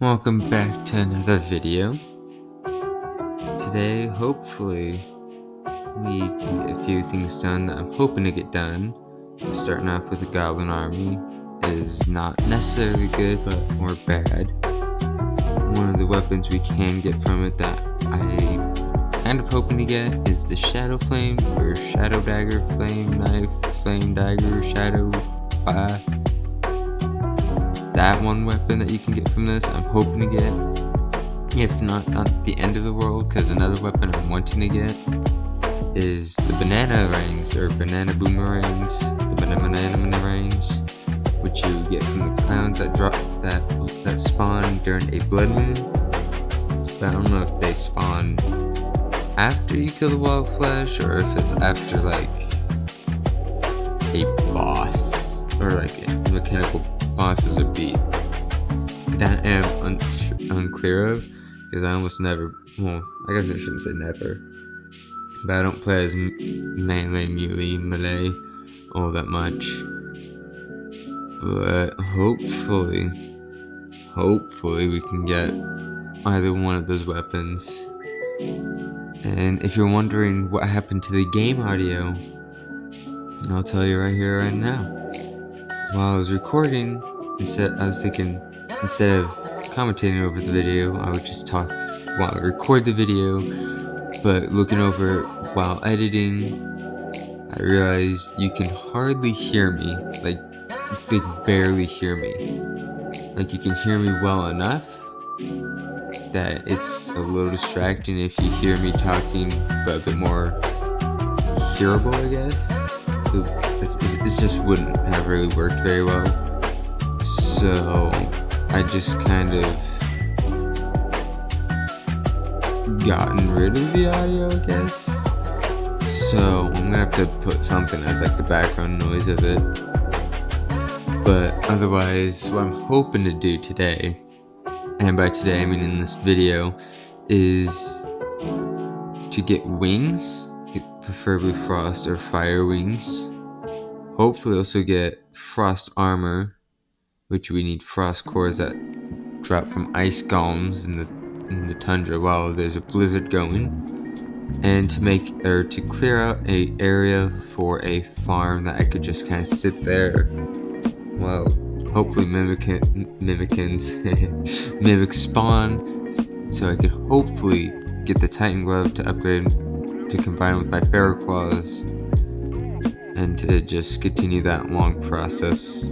Welcome back to another video. Today, hopefully, we can get a few things done that I'm hoping to get done. Starting off with a goblin army is not necessarily good, but or bad. One of the weapons we can get from it that I'm kind of hoping to get is the Shadow Flame, or Shadow Dagger, Flame Knife, Flame Dagger, Shadow Fire. That one weapon that you can get from this, I'm hoping to get. If not the end of the world, because another weapon I'm wanting to get is the banana rings, or banana boomerangs, the banana rings, which you get from the clowns that drop that spawn during a blood moon. But I don't know if they spawn after you kill the wild flesh, or if it's after like a boss, or like a mechanical bosses are beat. That I am unclear of, because I almost never, well, I guess I shouldn't say never, but I don't play as melee all that much. But hopefully we can get either one of those weapons. And if you're wondering what happened to the game audio, I'll tell you right here, right now. While I was recording, instead of commentating over the video, I would just talk while I record the video. But looking over while editing, I realized you can hardly hear me. Like, you could barely hear me. Like, you can hear me well enough that it's a little distracting if you hear me talking, but a bit more hearable, I guess. It just wouldn't have really worked very well. So I just kind of gotten rid of the audio, I guess. So I'm gonna have to put something as like the background noise of it. But otherwise, what I'm hoping to do today, and by today I mean in this video, is to get wings, preferably frost or fire wings. Hopefully also get frost armor, which we need frost cores that drop from ice golems in the tundra while there's a blizzard going, and to clear out a area for a farm that I could just kind of sit there while hopefully mimics spawn, so I could hopefully get the Titan glove to upgrade to combine with my Feral Claws, and to just continue that long process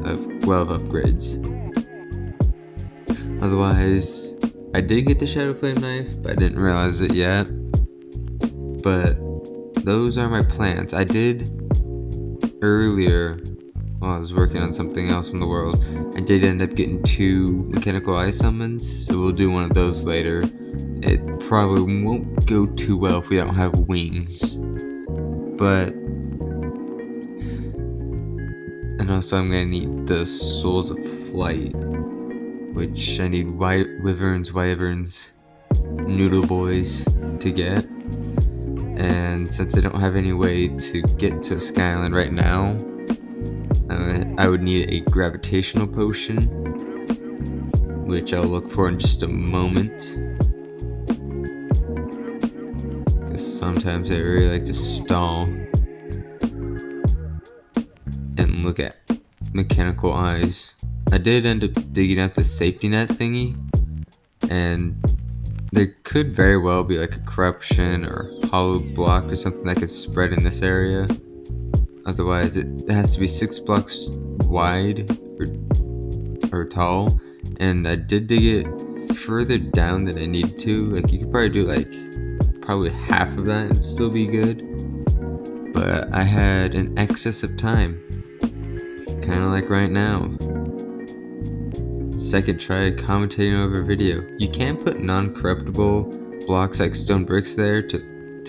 of glove upgrades. Otherwise, I did get the Shadow Flame knife, but I didn't realize it yet. But those are my plans. I did earlier, while I was working on something else in the world, I did end up getting 2 mechanical ice summons, so we'll do one of those later. It probably won't go too well if we don't have wings. But and also I'm gonna need the Souls of Flight, which I need wyverns, noodle boys to get. And since I don't have any way to get to a Sky Island right now, I would need a gravitational potion, which I'll look for in just a moment. Because sometimes I really like to stall and look at mechanical eyes. I did end up digging out the safety net thingy, and there could very well be like a corruption or hollow block or something that could spread in this area. Otherwise, it has to be 6 blocks wide or tall, and I did dig it further down than I needed to. Like, you could probably do like half of that and still be good. But I had an excess of time, kind of like right now. Second try commentating over a video. You can put non-corruptible blocks like stone bricks there to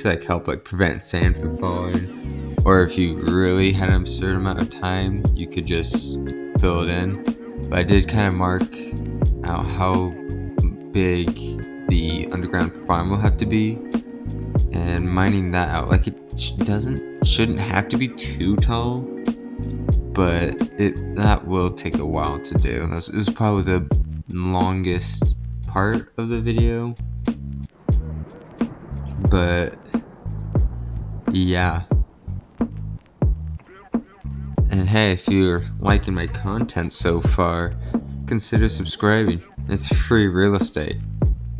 like help like prevent sand from falling. Or if you really had an absurd amount of time, you could just fill it in. But I did kind of mark out how big the underground farm will have to be, and mining that out. Like, it shouldn't have to be too tall, but that will take a while to do. This is probably the longest part of the video, but yeah. And hey, if you're liking my content so far, consider subscribing. It's free real estate.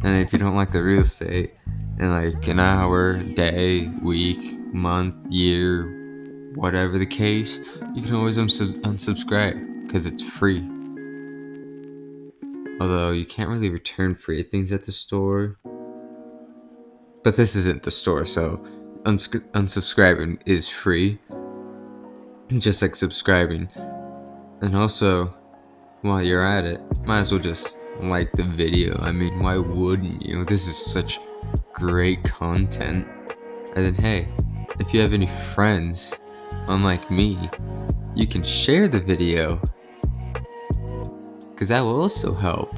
And if you don't like the real estate in like an hour, day, week, month, year, whatever the case, you can always unsubscribe because it's free. Although you can't really return free things at the store. But this isn't the store, so unsubscribing is free. Just like subscribing. And also, while you're at it, might as well just like the video. I mean, why wouldn't you? This is such great content. And then hey, if you have any friends, unlike me, you can share the video, because that will also help.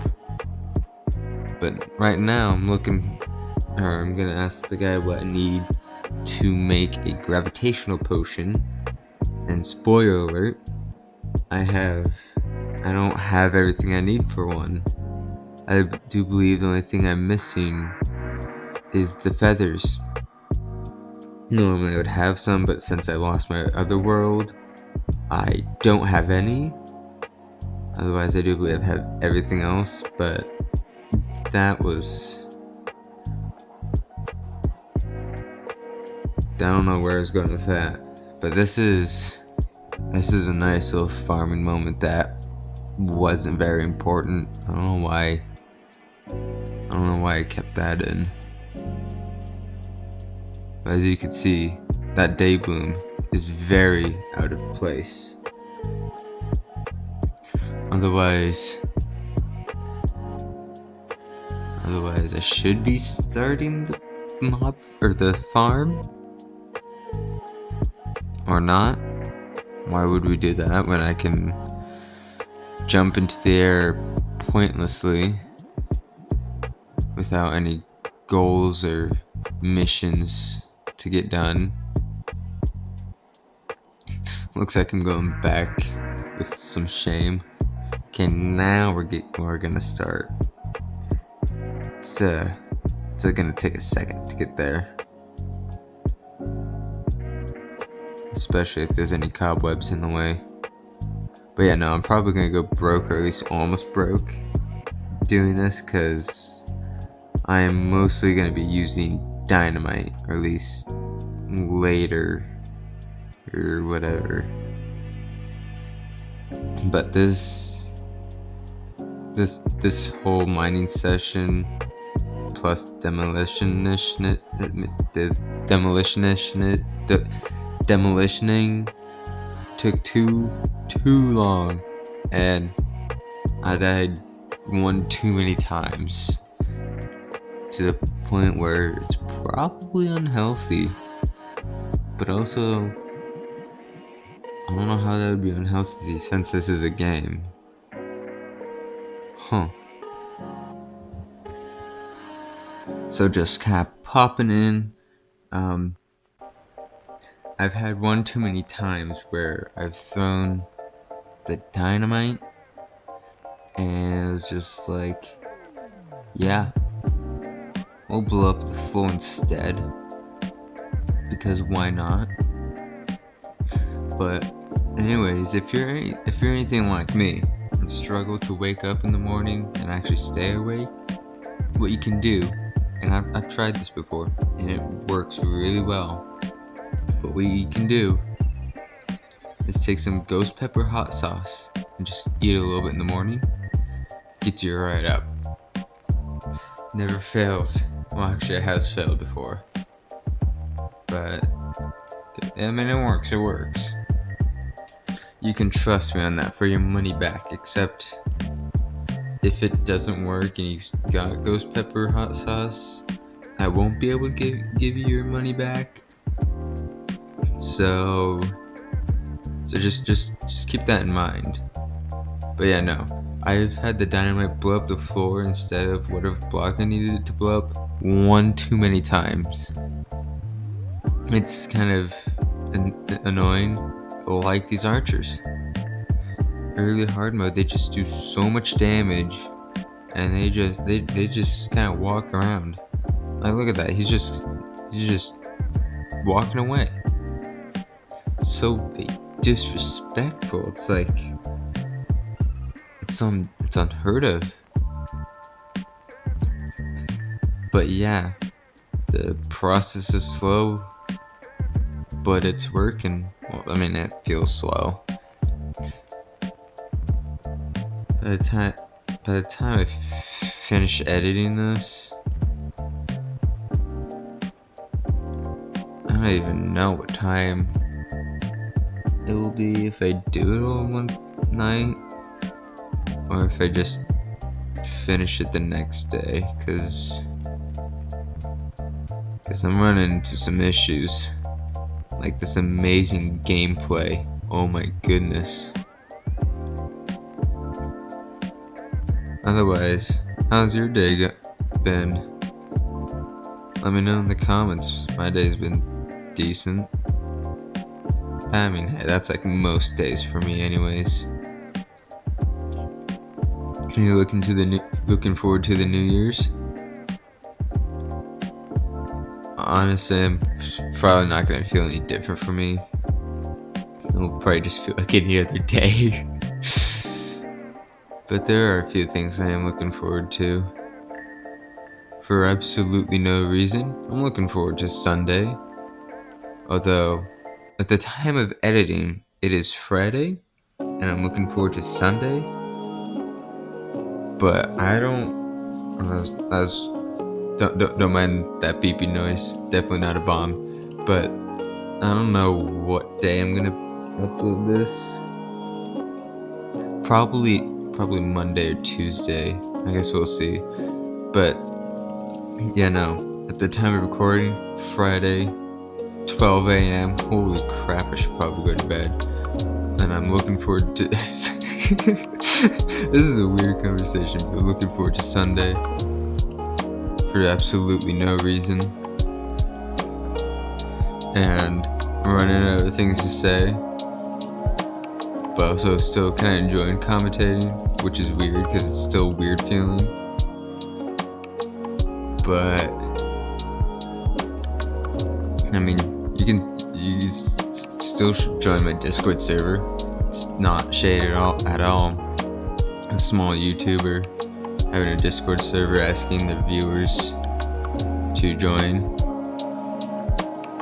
But right now I'm gonna ask the guy what I need to make a gravitational potion. And spoiler alert, I don't have everything I need for one. I do believe the only thing I'm missing is the feathers. Normally I would have some, but since I lost my other world, I don't have any. Otherwise I do believe I have everything else, but that was... I don't know where I was going with that. But this is a nice little farming moment that wasn't very important. I don't know why I kept that in. But as you can see, that day bloom is very out of place. Otherwise I should be starting the mob or the farm, or not. Why would we do that when I can jump into the air pointlessly without any goals or missions to get done? Looks like I'm going back with some shame. Okay, now we're gonna start. It's gonna take a second to get there, especially if there's any cobwebs in the way. But yeah, no, I'm probably gonna go broke, or at least almost broke, doing this, because I am mostly gonna be using dynamite, or at least later, or whatever. But this whole mining session plus demolitioning took too long, and I died one too many times, to the point where it's probably unhealthy. But also, I don't know how that would be unhealthy since this is a game. So just kept popping in. I've had one too many times where I've thrown the dynamite and it was just like, yeah, we'll blow up the floor instead, because why not? But anyways, if you're anything like me and struggle to wake up in the morning and actually stay awake, what you can do, and I've tried this before and it works really well, but what you can do is take some ghost pepper hot sauce and just eat it a little bit in the morning. Gets you right up. Never fails. Well, actually it has failed before, but I mean, it works. You can trust me on that for your money back, except if it doesn't work and you got ghost pepper hot sauce, I won't be able to give you your money back. So just keep that in mind. But yeah, no, I've had the dynamite blow up the floor instead of whatever block I needed it to blow up one too many times. It's kind of annoying, like these archers. Early hard mode, they just do so much damage and they just kind of walk around. Like, look at that. He's just walking away. So disrespectful. It's like it's unheard of. But yeah, the process is slow, but it's working. Well, I mean, it feels slow. By the time I finish editing this, I don't even know what time it will be if I do it all one night, or if I just finish it the next day, cause I'm running into some issues, like this amazing gameplay. Oh my goodness. Otherwise, how's your day been? Let me know in the comments. My day's been decent. I mean, hey, that's like most days for me anyways. Are you looking forward to the New Year's? Honestly, I'm probably not gonna feel any different for me. It'll probably just feel like any other day. But there are a few things I am looking forward to. For absolutely no reason, I'm looking forward to Sunday. Although, at the time of editing, it is Friday, and I'm looking forward to Sunday. But I don't mind that beeping noise. Definitely not a bomb. But I don't know what day I'm gonna upload this. Probably Monday or Tuesday. I guess we'll see. But yeah, no. At the time of recording, Friday, 12 a.m. Holy crap! I should probably go to bed. And I'm looking forward to. This is a weird conversation, but looking forward to Sunday for absolutely no reason. And I'm running out of things to say, but also still kind of enjoying commentating, which is weird because it's still a weird feeling. But I mean, you still should join my Discord server. It's not shade at all. A small YouTuber having a Discord server asking the viewers to join.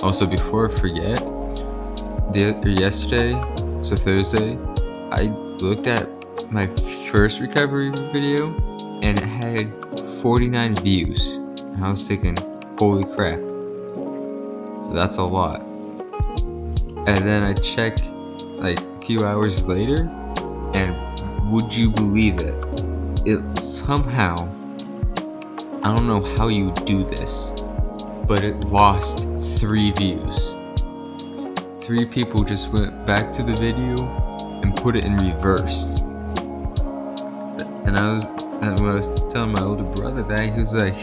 Also, before I forget, yesterday, so Thursday, I looked at my first recovery video and it had 49 views. And I was thinking, holy crap, that's a lot. And then I checked like a few hours later, and would you believe it? It somehow, I don't know how you do this, but it lost 3 views. 3 people just went back to the video and put it in reverse. And when I was telling my older brother that, he was like,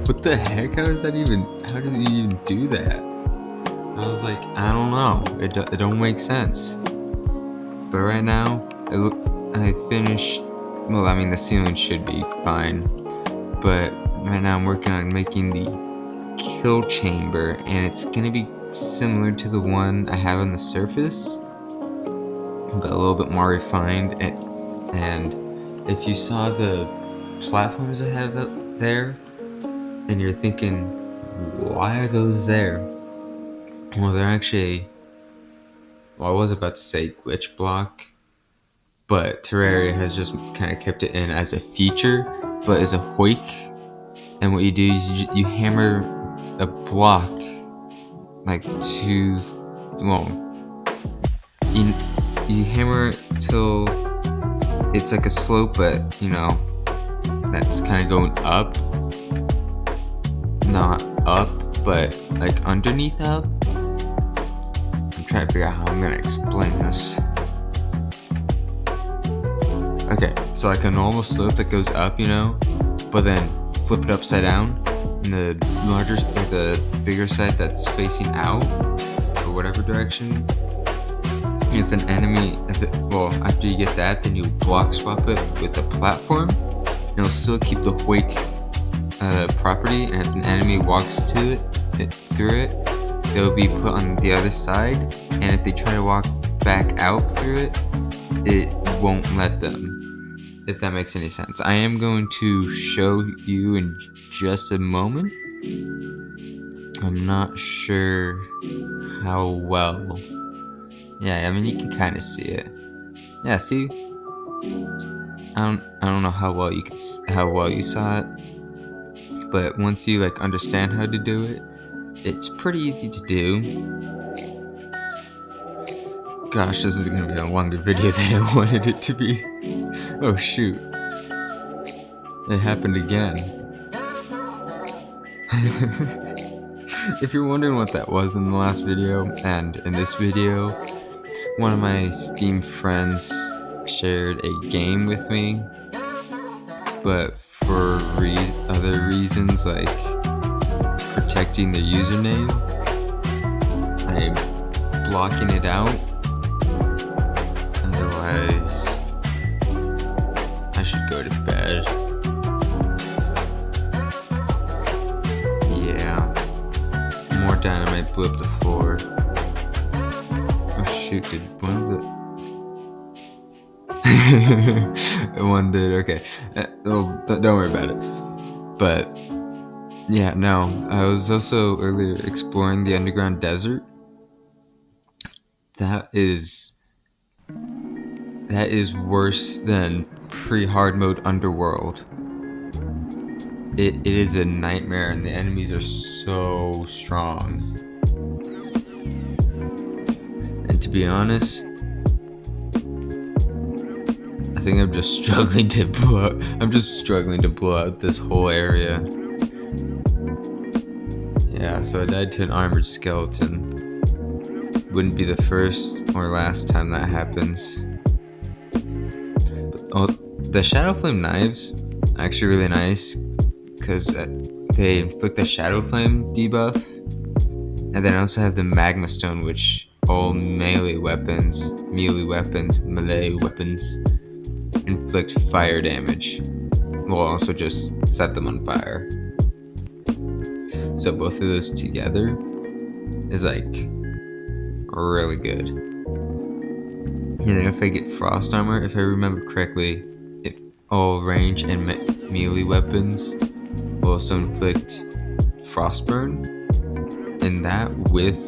what the heck? How did you even do that? I was like, I don't know. It don't make sense. But right now, I finished. Well, I mean, the ceiling should be fine. But right now, I'm working on making the kill chamber, and it's gonna be similar to the one I have on the surface, but a little bit more refined. And if you saw the platforms I have up there, and you're thinking, why are those there? Well, they're actually, I was about to say glitch block, but Terraria has just kind of kept it in as a feature, but as a hoik. And what you do is you hammer a block like you hammer it till it's like a slope, but that's kind of going up, not up, but like underneath up. I'm trying to figure out how I'm gonna explain this. Okay, so like a normal slope that goes up, but then flip it upside down, and the bigger side that's facing out, or whatever direction. If an enemy, after you get that, then you block swap it with a platform, and it'll still keep the wake property, and if an enemy walks to through it, they'll be put on the other side, and if they try to walk back out through it, it won't let them, if that makes any sense. I am going to show you in just a moment. I'm not sure how well. Yeah, I mean, you can kind of see it. Yeah, see? I don't know how well you saw it, but once you like understand how to do it, it's pretty easy to do. Gosh, this is gonna be a longer video than I wanted it to be. Oh shoot. It happened again. If you're wondering what that was in the last video and in this video, one of my Steam friends shared a game with me, but for other reasons like protecting the username, I'm blocking it out. Otherwise, I should go to bed. Yeah, more dynamite blew up the floor. Oh shoot, did one of the... one did, okay. Oh, don't worry about it. But yeah, no, I was also earlier exploring the underground desert. That is worse than pre-hard mode underworld. It is a nightmare, and the enemies are so strong. And to be honest, I think I'm just struggling to blow out this whole area. Yeah, so I died to an armored skeleton. Wouldn't be the first or last time that happens. But, the Shadow Flame knives are actually really nice, because they inflict the Shadow Flame debuff, and then I also have the Magma Stone, which all melee weapons inflict fire damage. Will also just set them on fire. So both of those together is like really good. And then if I get Frost Armor, if I remember correctly, all range and melee weapons will also inflict Frostburn, and that with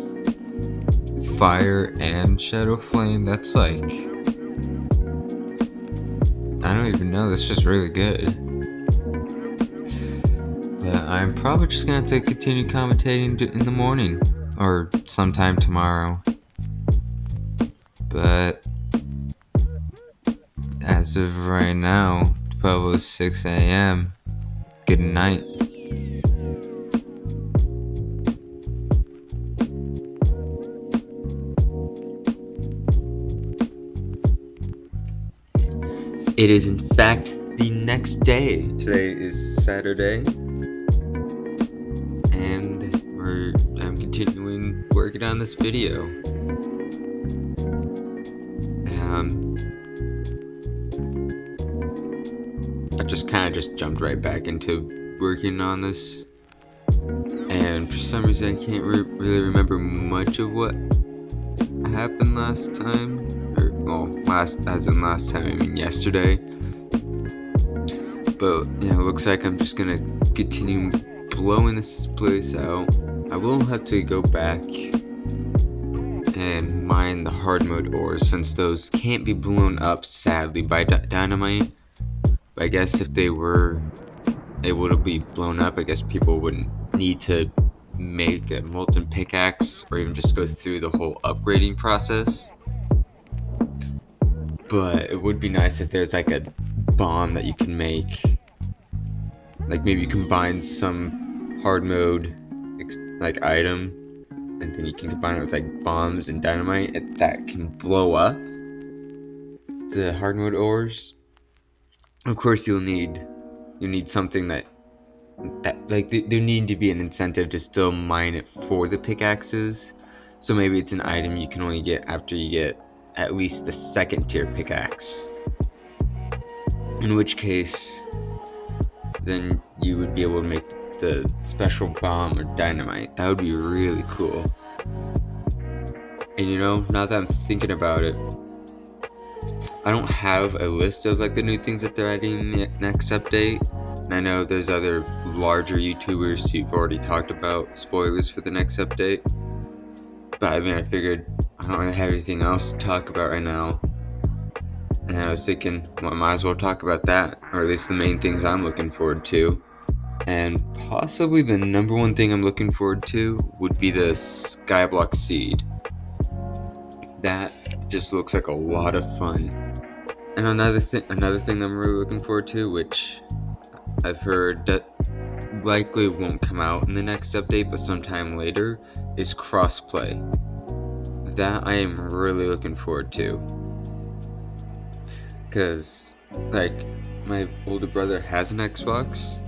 fire and Shadow Flame, that's like, I don't even know, that's just really good. But I'm probably just gonna have to continue commentating in the morning, or sometime tomorrow. But as of right now, 12:06 a.m. Good night. It is in fact the next day. Today is Saturday, and I'm continuing working on this video. I just kind of jumped right back into working on this, and for some reason I can't really remember much of what happened last time. Last time, I mean yesterday. But yeah, it looks like I'm just gonna continue blowing this place out. I will have to go back and mine the hard mode ores, since those can't be blown up, sadly, by dynamite. But I guess if they were able to be blown up, I guess people wouldn't need to make a molten pickaxe or even just go through the whole upgrading process. But it would be nice if there's like a bomb that you can make. Like maybe you combine some hard mode like item, and then you can combine it with like bombs and dynamite, and that can blow up the hard mode ores. Of course, you'll need something that like there need to be an incentive to still mine it for the pickaxes. So maybe it's an item you can only get after you get at least the second tier pickaxe, in which case then you would be able to make the special bomb or dynamite. That would be really cool. And you know, now that I'm thinking about it, I don't have a list of like the new things that they're adding in the next update. And I know there's other larger YouTubers who've already talked about spoilers for the next update. But I mean, I figured I don't really have anything else to talk about right now. And I was thinking, well, I might as well talk about that, or at least the main things I'm looking forward to. And possibly the number one thing I'm looking forward to would be the Skyblock Seed. That just looks like a lot of fun. And another thing I'm really looking forward to, which I've heard that likely won't come out in the next update, but sometime later, is crossplay. That I am really looking forward to. Because, like, my older brother has an Xbox,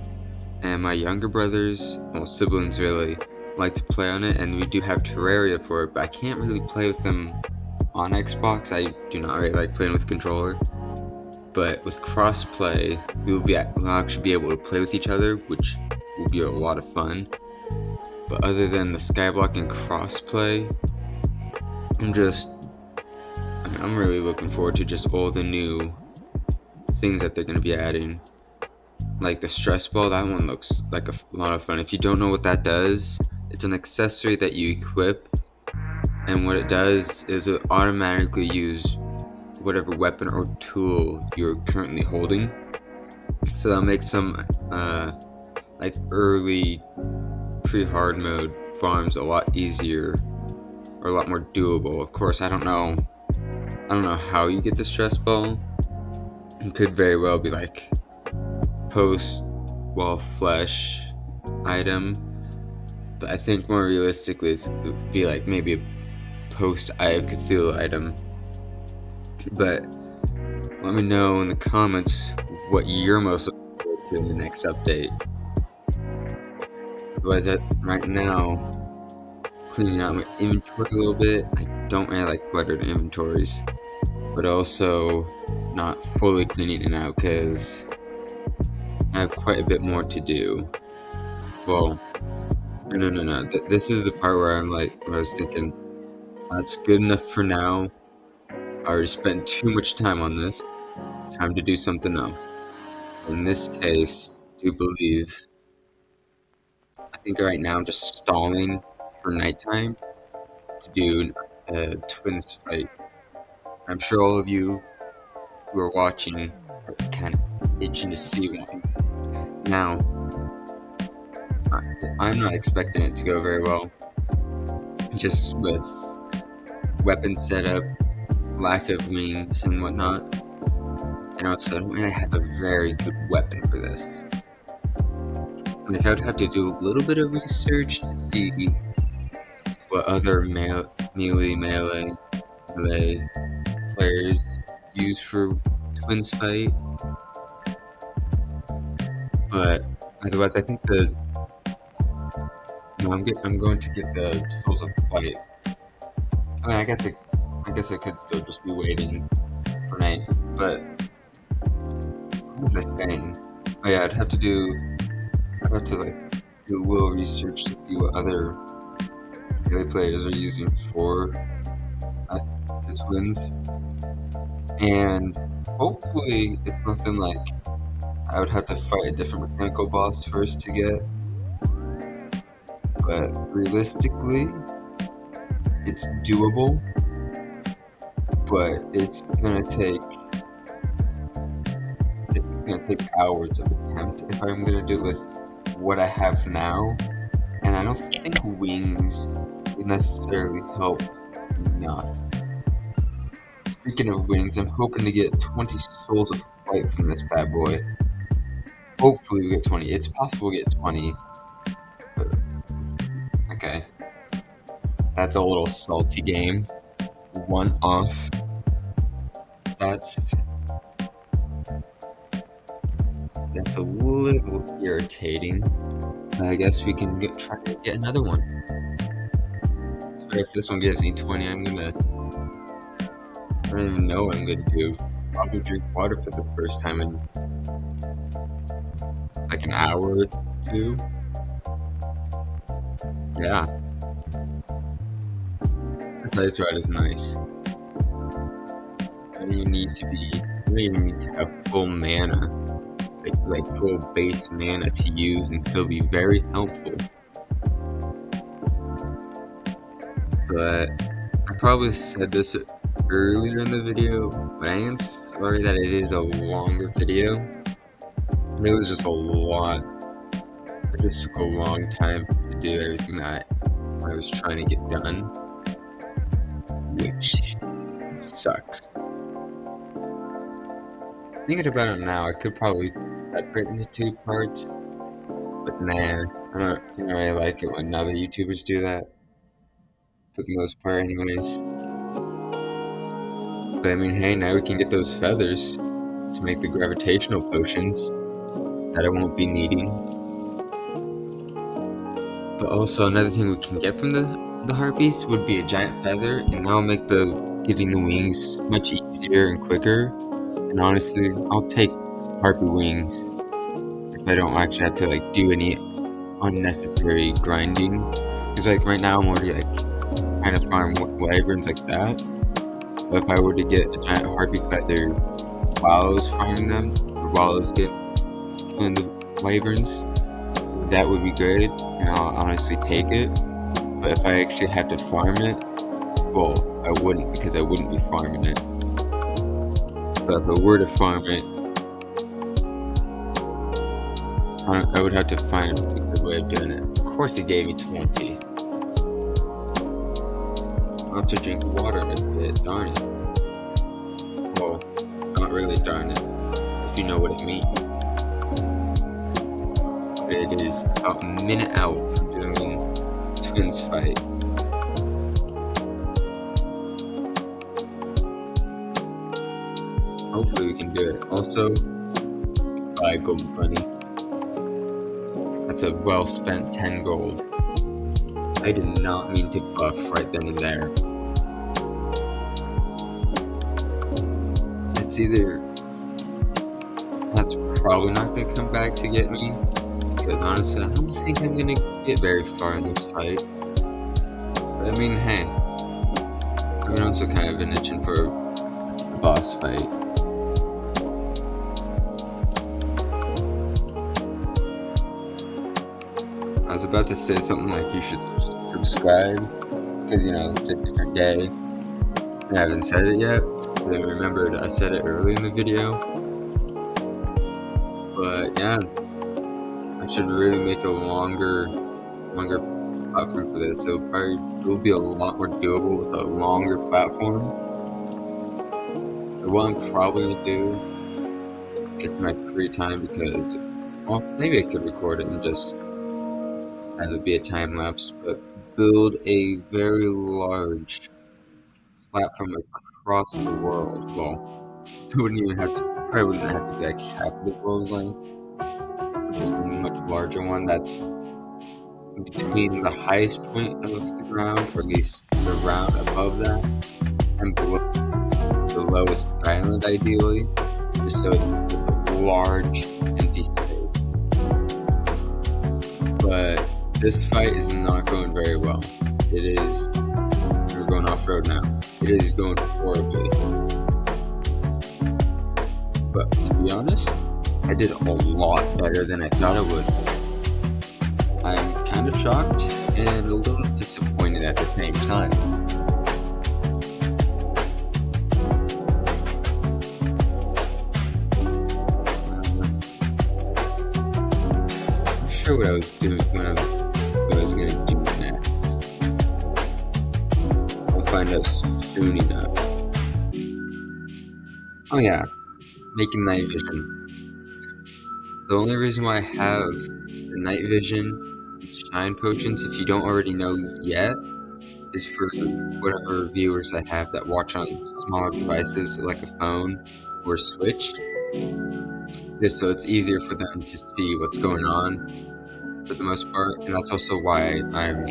and my younger brothers, well, siblings really, like to play on it, and we do have Terraria for it, but I can't really play with them on Xbox. I do not really like playing with a controller. But with crossplay, we'll actually be able to play with each other, which will be a lot of fun. But other than the Skyblock and crossplay, I'm really looking forward to just all the new things that they're going to be adding. Like the stress ball, that one looks like a lot of fun. If you don't know what that does, it's an accessory that you equip, and what it does is it automatically use whatever weapon or tool you're currently holding. So that'll make some like early pre-hard mode farms a lot easier, or a lot more doable. Of course, I don't know how you get the stress ball. It could very well be like post wall flesh item, but I think more realistically it would be like maybe a post Eye of Cthulhu item. But let me know in the comments what you're most looking forward to in the next update. Because right now, cleaning out my inventory a little bit. I don't really like cluttered inventories, but also not fully cleaning it out because I have quite a bit more to do. Well, no. This is the part where I was thinking, that's good enough for now. I already spent too much time on this. Time to do something else. In this case, I do believe, I think right now I'm just stalling for nighttime to do a twins fight. I'm sure all of you who are watching are kind of itching to see one. Now, I'm not expecting it to go very well. Just with weapon setup, lack of means and whatnot. And also, I don't really have a very good weapon for this. Like, I would have to do a little bit of research to see what other melee players use for twins fight. But otherwise, I think I'm going to get the Souls of Fight. I mean, I guess I could still just be waiting for night. But what was I saying? Oh yeah, I'd have to do a little research to see what other melee players are using for the twins, and hopefully it's nothing like I would have to fight a different mechanical boss first to get. But realistically, it's doable, but it's gonna take hours of attempt if I'm gonna do it with what I have now, and I don't think wings would necessarily help enough. Speaking of wings, I'm hoping to get 20 Souls of Fight from this bad boy. Hopefully we get 20. It's possible to get 20. But, okay. That's a little salty game. One off. That's a little irritating. I guess we can try to get another one. So if this one gives me 20, I don't even know what I'm gonna do. Probably drink water for the first time like an hour or two. Yeah, this ice ride is nice. You don't even need to be, you don't even need to have full mana, like full base mana to use and still be very helpful. But I probably said this earlier in the video, but I am sorry that it is a longer video. It was just a lot. It just took a long time to do everything that I was trying to get done, which sucks. Thinking about it now, I could probably separate into two parts, but nah, I don't really like it when other YouTubers do that, for the most part anyways. But I mean, hey, now we can get those feathers to make the gravitational potions that I won't be needing. But also another thing we can get from the harpies would be a giant feather, and that'll make getting the wings much easier and quicker. And honestly, I'll take harpy wings if I don't actually have to like do any unnecessary grinding. Because like right now I'm already like trying to farm wyverns like that. But if I were to get a giant harpy feather while I was farming them, or while I was killing the wyverns, that would be good, and I'll honestly take it. But if I actually had to farm it, well, I wouldn't, because I wouldn't be farming it. But if I were to farm it, I would have to find a good way of doing it. Of course he gave me 20. I'll have to drink water in a bit, darn it. Well, not really darn it, if you know what I mean. It is about a minute out from doing Twins fight. Hopefully we can do it. Also, buy Golden Bunny. That's a well spent 10 gold. I did not mean to buff right then and there. It's either that's probably not gonna come back to get me, because honestly I don't think I'm gonna get very far in this fight. But I mean, hey, I'm also kind of been itching for a boss fight. I was about to say something like you should subscribe, because you know, it's a different day. I haven't said it yet, but I remembered I said it early in the video. But yeah, I should really make a longer platform for this. So it will be a lot more doable with a longer platform. So what I'm probably gonna do, get my free time, because, well, maybe I could record it and just have it be a time lapse, but build a very large platform across the world. Well, it wouldn't even have to, probably wouldn't have to be like half the world's length, just a much larger one that's between the highest point of the ground, or at least the round above that, and below the lowest island ideally, just so it's just a large empty space. But this fight is not going very well. It is, we're going off-road now. It is going horribly. But to be honest, I did a lot better than I thought I would. I'm kind of shocked and a little disappointed at the same time. I'm not sure what I was doing what I was gonna do next. I'll find out soon enough. Oh yeah, making night vision. The only reason why I have the night vision and shine potions, if you don't already know yet, is for whatever viewers I have that watch on smaller devices like a phone or Switch, just so it's easier for them to see what's going on for the most part. And that's also why I'm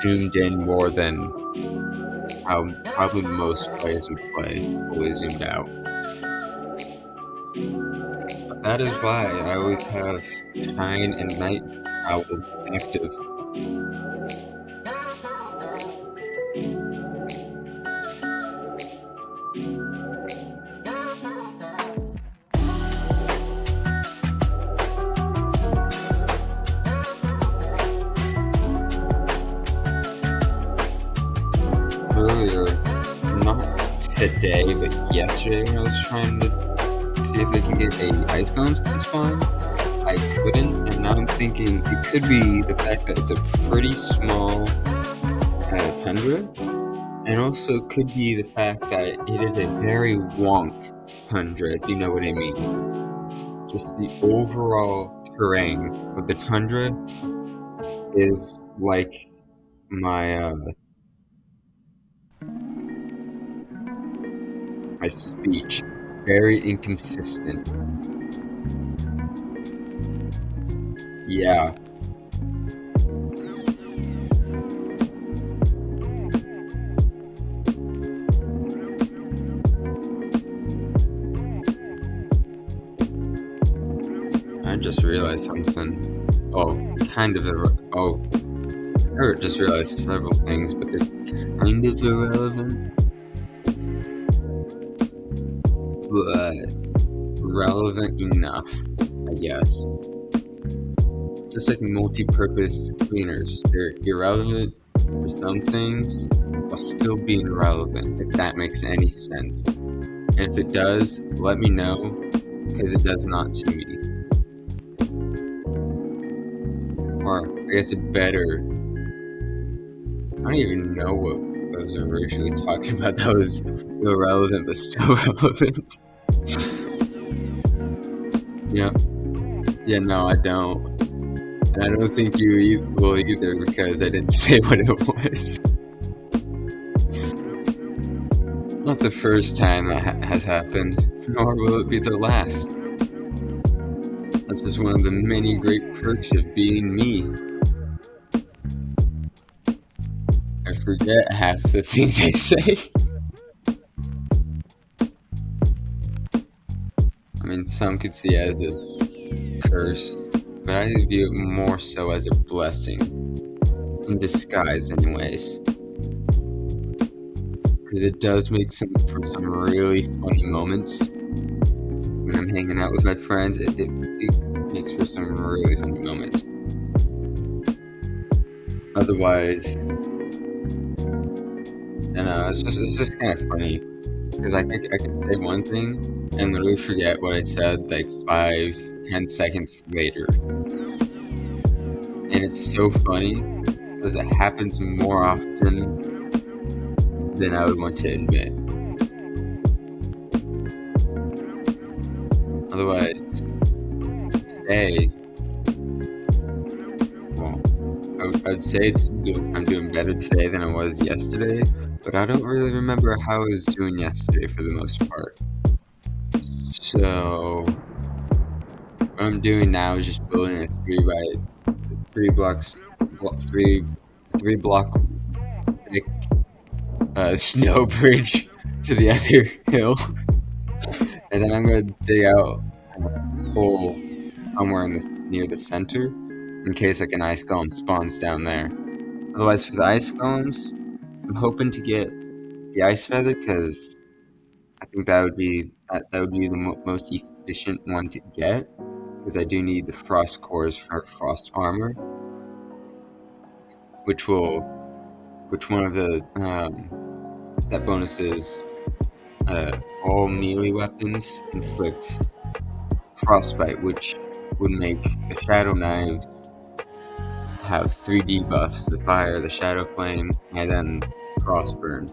zoomed in more than how probably most players would play fully zoomed out. But that is why I always have Shine and Night Owl active. Earlier, not today, but yesterday when I was trying to see if I can get a ice golem to spawn, I couldn't, and now I'm thinking it could be the fact that it's a pretty small tundra, and also could be the fact that it is a very wonk tundra, if you know what I mean. Just the overall terrain of the tundra is like my my speech, very inconsistent. Yeah. I just realized something. Oh, kind of I just realized several things, but they're kind of irrelevant. But relevant enough, I guess. Just like multi-purpose cleaners, they're irrelevant for some things while still being relevant, if that makes any sense. And if it does, let me know, because it does not to me. Or, I guess it better. I don't even know what I was originally talking about that was irrelevant but still relevant. Yeah, no, I don't. And I don't think you will either, because I didn't say what it was. Not the first time that has happened, nor will it be the last. That's just one of the many great perks of being me. I forget half the things I say. I mean, some could see it as a curse, but I view it more so as a blessing. In disguise, anyways. Because it does make for some really funny moments. When I'm hanging out with my friends, it makes for some really funny moments. Otherwise, I know, it's just kind of funny. Because I think I can say one thing and literally forget what I said like 5-10 seconds later. And it's so funny because it happens more often than I would want to admit. Otherwise, today, well, I would say I'm doing better today than I was yesterday, but I don't really remember how I was doing yesterday for the most part. So, what I'm doing now is just building a 3 block thick snow bridge to the other hill, and then I'm gonna dig out a hole somewhere near the center in case like an ice golem spawns down there. Otherwise, for the ice golems, I'm hoping to get the ice feather because I think that would be the most efficient one to get, because I do need the frost cores for frost armor, which one of the set bonuses, all melee weapons inflict frostbite, which would make the shadow knives have 3 debuffs: the fire, the shadow flame, and then frostburn.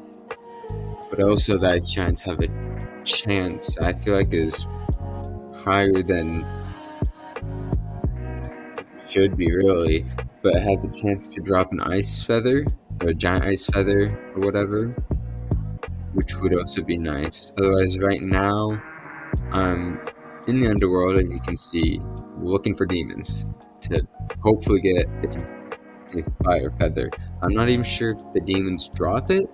But also the ice giants have a chance, I feel like, is higher than it should be really, but it has a chance to drop an ice feather, or a giant ice feather, or whatever, which would also be nice. Otherwise, right now, I'm in the underworld, as you can see, looking for demons to hopefully get a fire feather. I'm not even sure if the demons drop it,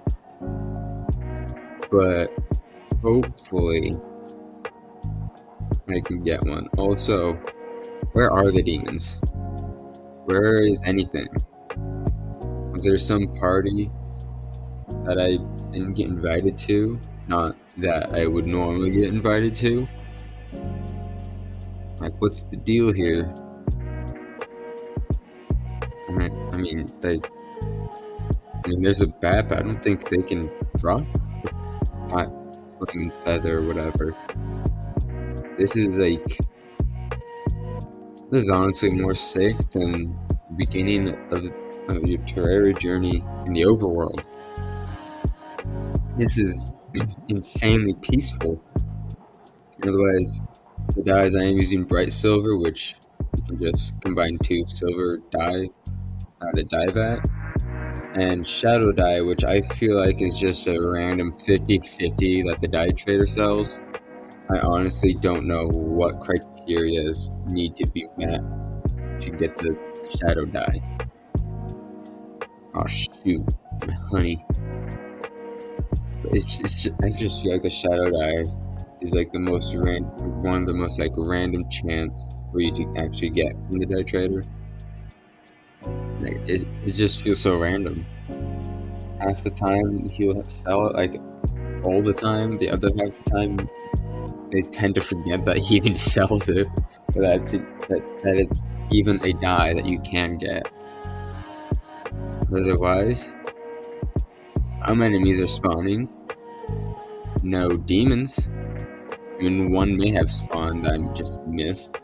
but hopefully I can get one. Also, where are the demons? Where is anything? Was there some party that I didn't get invited to? Not that I would normally get invited to? Like, what's the deal here? There's a bat, but I don't think they can drop hot fucking feather or whatever. This is honestly more safe than the beginning of your Terraria journey in the overworld. This is insanely peaceful. Otherwise, the dyes I am using bright silver, which you can just combine 2 silver dye out of dye vat, and shadow dye, which I feel like is just a random 50-50 that the dye trader sells. I honestly don't know what criteria need to be met to get the shadow dye. Oh shoot, my honey. I just feel like a shadow dye is like one of the most like random chance for you to actually get from the dye trader. Like it just feels so random. Half the time he'll sell it like all the time. The other half the time they tend to forget that he even sells it. That it's even a dye that you can get. Otherwise, some enemies are spawning. No demons. I mean, one may have spawned that I just missed.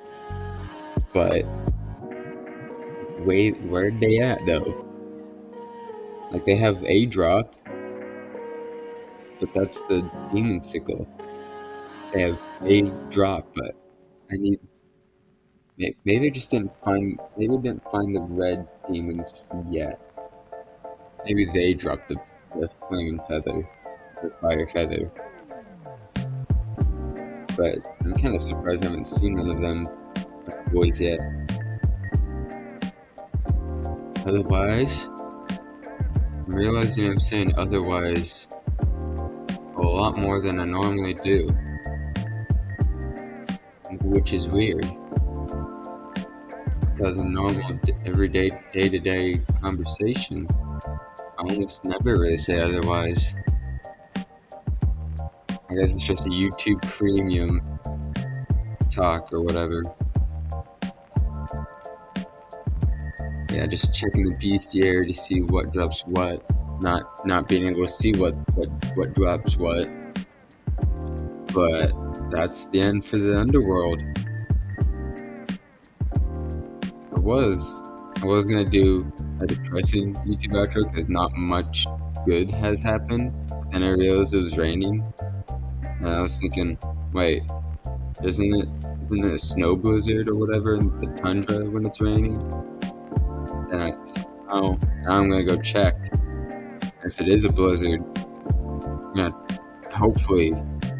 But wait, where'd they at though? Like they have a drop, but that's the demon sickle. They have a drop, but I need. Maybe they didn't find the red demons yet. Maybe they dropped the flaming feather, the fire feather. But I'm kind of surprised I haven't seen one of them boys yet. Otherwise, I'm realizing I'm saying otherwise a lot more than I normally do, which is weird. Because in normal, everyday, day-to-day conversation, I almost never really say otherwise. I guess it's just a YouTube premium talk or whatever. Yeah, just checking the bestiary to see what drops what, not being able to see what drops what. But that's the end for the underworld. I was gonna do a depressing YouTube outro because not much good has happened, and I realized it was raining, and I was thinking, wait, isn't it a snow blizzard or whatever in the tundra when it's raining? Then now I'm gonna go check. If it is a blizzard, I'm gonna hopefully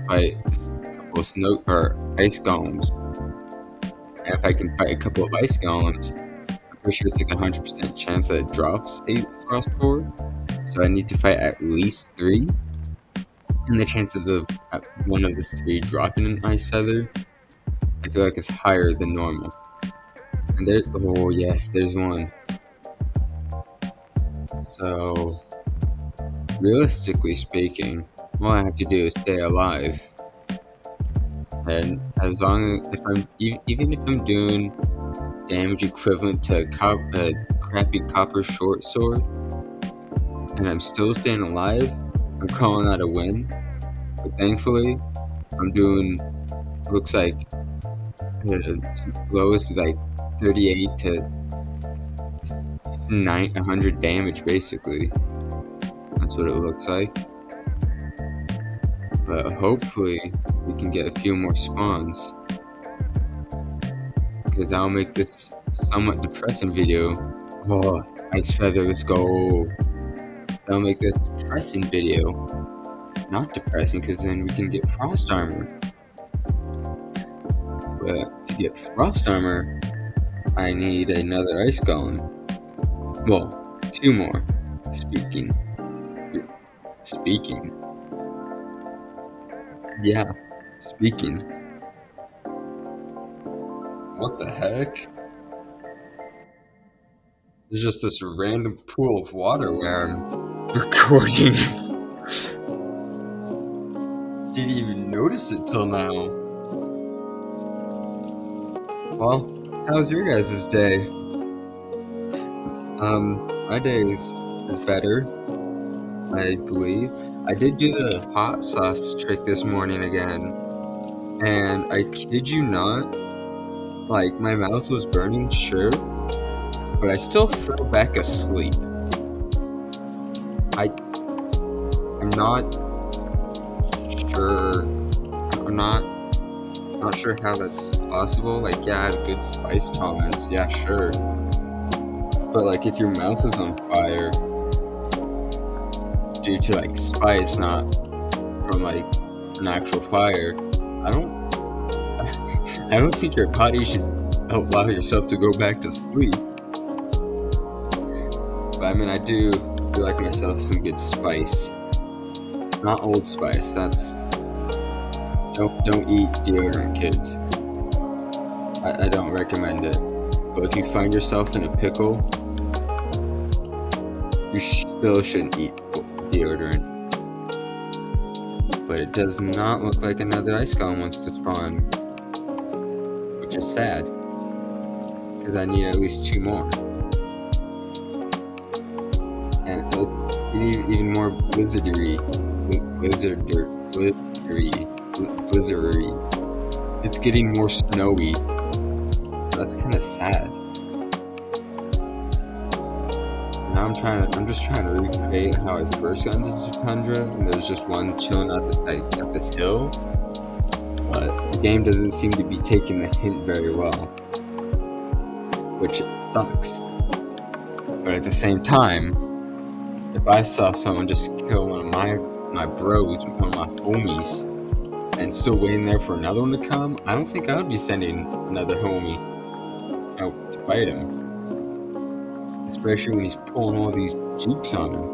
fight a couple of snow or ice golems. And if I can fight a couple of ice golems, I'm pretty sure it's like 100% chance that it drops a frost core. So I need to fight at least 3. And the chances of one of the 3 dropping an ice feather, I feel like it's higher than normal. And oh yes, there's one. So, realistically speaking, all I have to do is stay alive. And as long as even if I'm doing damage equivalent to a crappy copper short sword, and I'm still staying alive, I'm calling that a win. But thankfully, I'm doing, looks like the lowest is like 38 to 100 damage basically. That's what it looks like. But hopefully we can get a few more spawns, because that'll make this somewhat depressing video. Oh, ice feather, let's go. That'll make this depressing video not depressing, because then we can get frost armor. But to get frost armor, I need another ice golem. Well, 2 more. Speaking. Yeah, speaking. What the heck? There's just this random pool of water where I'm recording. Didn't even notice it till now. Well, how's your guys' day? My day is better, I believe. I did do the hot sauce trick this morning again, and I kid you not, like, my mouth was burning, sure, but I still fell back asleep. I'm not sure. I'm not sure how that's possible. Like, yeah, I have good spice tolerance. Yeah, sure. But like, if your mouth is on fire due to like spice, not from like an actual fire, I don't think your body should allow yourself to go back to sleep. But I mean, I do like myself some good spice. Not Old Spice. That's don't eat deodorant, kids. I don't recommend it. But if you find yourself in a pickle, you still shouldn't eat deodorant. But it does not look like another ice golem wants to spawn, which is sad, because I need at least 2 more. And it's even more blizzardy. It's getting more snowy. That's kind of sad. Now I'm just trying to recreate how I first got into the tundra, and there's just one chilling at this hill. But the game doesn't seem to be taking the hint very well, which sucks. But at the same time, if I saw someone just kill one of my bros, one of my homies, and still waiting there for another one to come, I don't think I would be sending another homie out to fight him. Especially when he's pulling all these jeeps on him.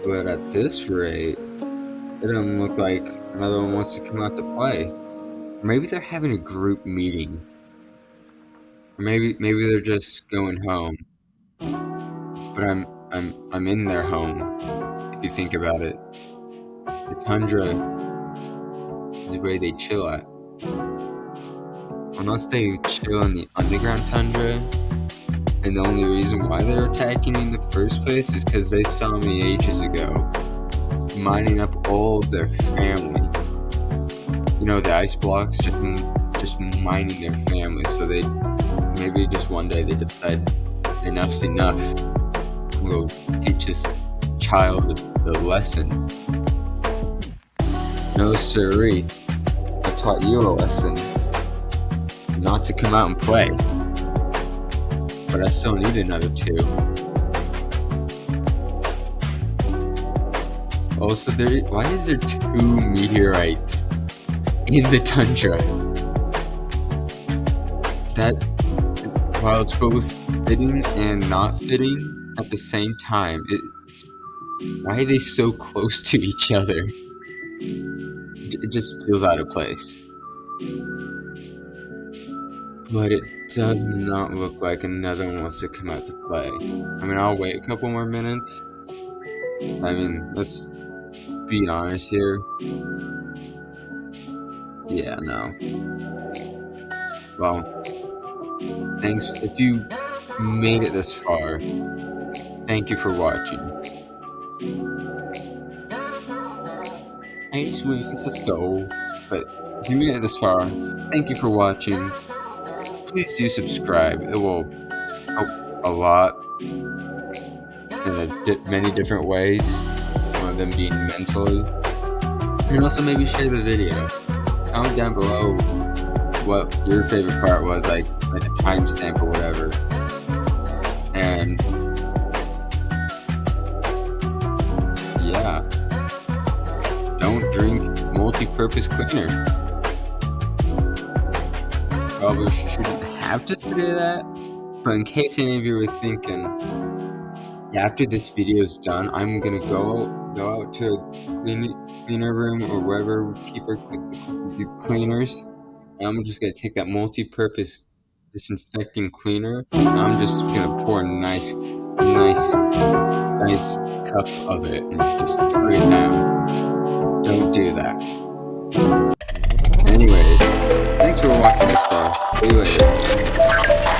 But at this rate, it doesn't look like another one wants to come out to play. Or maybe they're having a group meeting. Or maybe they're just going home. But I'm in their home, if you think about it. The tundra is where they chill at. Unless they chill in the underground tundra, and the only reason why they're attacking me in the first place is because they saw me ages ago mining up all of their family. You know, the ice blocks, just mining their family. So maybe just one day they decide enough's enough. We'll teach this child the lesson. No siree, I taught you a lesson. Not to come out and play. But I still need another 2. Also, why is there 2 meteorites in the tundra? That, while it's both fitting and not fitting at the same time, why are they so close to each other? It just feels out of place. But it does not look like another one wants to come out to play. I mean, I'll wait a couple more minutes. I mean, let's be honest here. Yeah, no. Well, thanks. If you made it this far, thank you for watching. Hey, sweeties, let's go. But if you made it this far, thank you for watching. Please do subscribe. It will help a lot in many different ways. One of them being mentally. And also maybe share the video. Comment down below what your favorite part was, like a timestamp or whatever. And yeah, don't drink multi-purpose cleaner. Probably shouldn't have to say that, but in case any of you were thinking, After this video is done, I'm gonna go out to cleaner room or wherever we keep our the cleaners. And I'm just gonna take that multi-purpose disinfecting cleaner. And I'm just gonna pour a nice cup of it and just put it down. Don't do that. Anyways, thanks for watching this far. See you later.